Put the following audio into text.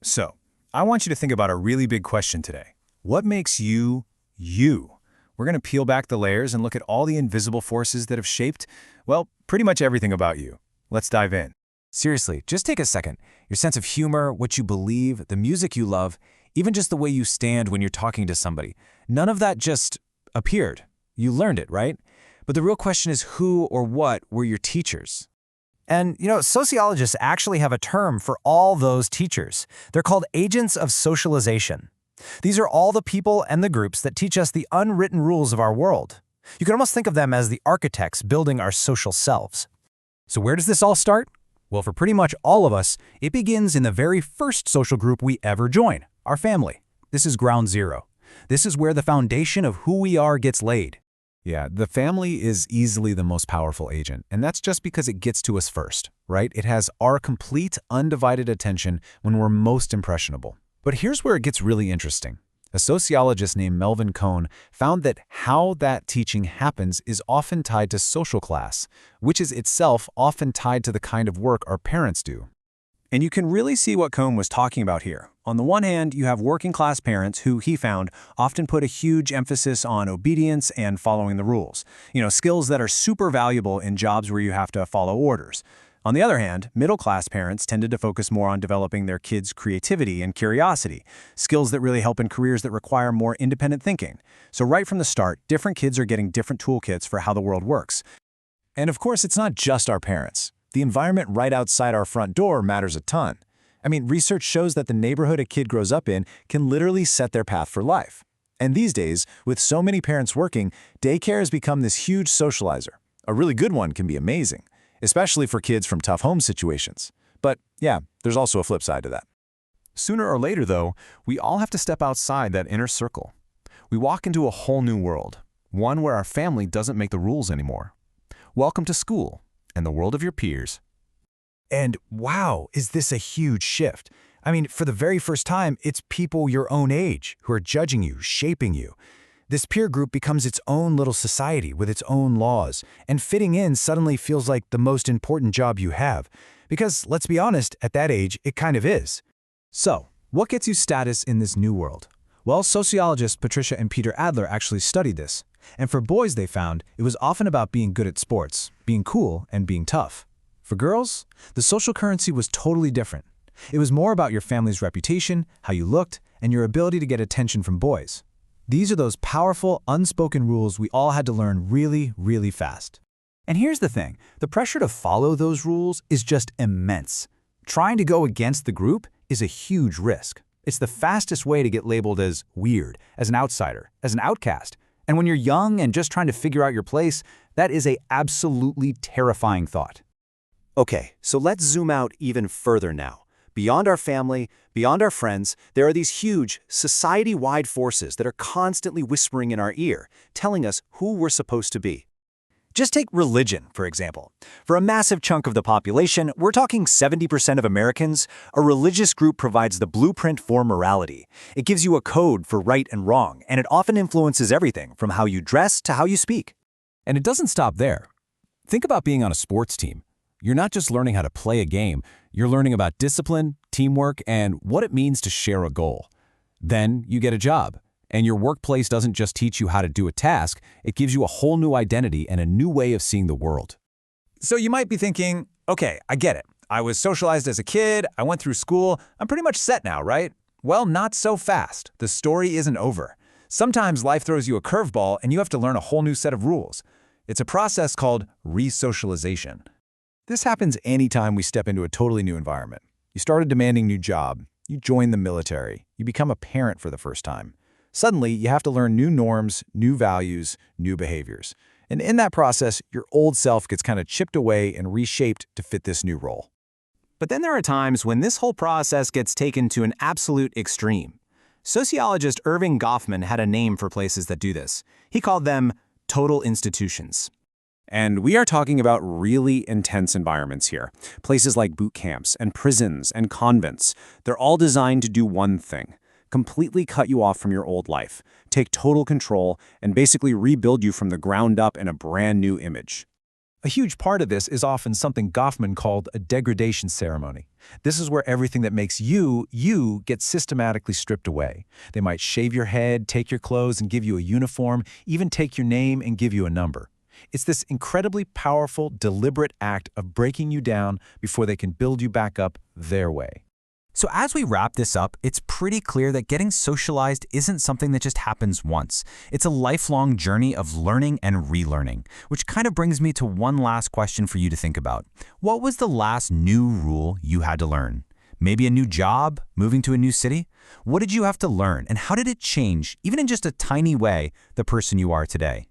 So, I want you to think about a really big question today. What makes you, you? We're going to peel back the layers and look at all the invisible forces that have shaped, well, pretty much everything about you. Let's dive in. Seriously, just take a second. Your sense of humor, what you believe, the music you love, even just the way you stand when you're talking to somebody. None of that just appeared. You learned it, right? But the real question is who or what were your teachers? And, sociologists actually have a term for all those teachers. They're called agents of socialization. These are all the people and the groups that teach us the unwritten rules of our world. You can almost think of them as the architects building our social selves. So where does this all start? Well, for pretty much all of us, it begins in the very first social group we ever join, our family. This is ground zero. This is where the foundation of who we are gets laid. Yeah, the family is easily the most powerful agent, and that's just because it gets to us first, right? It has our complete, undivided attention when we're most impressionable. But here's where it gets really interesting. A sociologist named Melvin Cohn found that how that teaching happens is often tied to social class, which is itself often tied to the kind of work our parents do. And you can really see what Cohn was talking about here. On the one hand, you have working-class parents who, he found, often put a huge emphasis on obedience and following the rules. Skills that are super valuable in jobs where you have to follow orders. On the other hand, middle-class parents tended to focus more on developing their kids' creativity and curiosity, skills that really help in careers that require more independent thinking. So right from the start, different kids are getting different toolkits for how the world works. And of course, it's not just our parents. The environment right outside our front door matters a ton. Research shows that the neighborhood a kid grows up in can literally set their path for life. And these days, with so many parents working, daycare has become this huge socializer. A really good one can be amazing, especially for kids from tough home situations. But yeah, there's also a flip side to that. Sooner or later, though, we all have to step outside that inner circle. We walk into a whole new world, one where our family doesn't make the rules anymore. Welcome to school and the world of your peers. And wow, is this a huge shift? For the very first time, it's people your own age who are judging you, shaping you. This peer group becomes its own little society with its own laws, and fitting in suddenly feels like the most important job you have. Because, let's be honest, at that age, it kind of is. So, what gets you status in this new world? Well, sociologists Patricia and Peter Adler actually studied this. And for boys, they found it was often about being good at sports, being cool, and being tough. For girls, the social currency was totally different. It was more about your family's reputation, how you looked, and your ability to get attention from boys. These are those powerful, unspoken rules we all had to learn really, really fast. And here's the thing, the pressure to follow those rules is just immense. Trying to go against the group is a huge risk. It's the fastest way to get labeled as weird, as an outsider, as an outcast. And when you're young and just trying to figure out your place, that is an absolutely terrifying thought. Okay, so let's zoom out even further now. Beyond our family, beyond our friends, there are these huge, society-wide forces that are constantly whispering in our ear, telling us who we're supposed to be. Just take religion, for example. For a massive chunk of the population, we're talking 70% of Americans, a religious group provides the blueprint for morality. It gives you a code for right and wrong, and it often influences everything from how you dress to how you speak. And it doesn't stop there. Think about being on a sports team. You're not just learning how to play a game, you're learning about discipline, teamwork, and what it means to share a goal. Then you get a job, and your workplace doesn't just teach you how to do a task, it gives you a whole new identity and a new way of seeing the world. So you might be thinking, okay, I get it. I was socialized as a kid, I went through school, I'm pretty much set now, right? Well, not so fast. The story isn't over. Sometimes life throws you a curveball and you have to learn a whole new set of rules. It's a process called resocialization. This happens anytime we step into a totally new environment. You start a demanding new job, you join the military, you become a parent for the first time. Suddenly, you have to learn new norms, new values, new behaviors. And in that process, your old self gets kind of chipped away and reshaped to fit this new role. But then there are times when this whole process gets taken to an absolute extreme. Sociologist Irving Goffman had a name for places that do this. He called them total institutions. And we are talking about really intense environments here. Places like boot camps and prisons and convents. They're all designed to do one thing: completely cut you off from your old life, take total control, and basically rebuild you from the ground up in a brand new image. A huge part of this is often something Goffman called a degradation ceremony. This is where everything that makes you gets systematically stripped away. They might shave your head, take your clothes and give you a uniform, even take your name and give you a number. It's this incredibly powerful, deliberate act of breaking you down before they can build you back up their way. So as we wrap this up, it's pretty clear that getting socialized isn't something that just happens once. It's a lifelong journey of learning and relearning, which kind of brings me to one last question for you to think about. What was the last new rule you had to learn? Maybe a new job, moving to a new city? What did you have to learn, and how did it change, even in just a tiny way, the person you are today?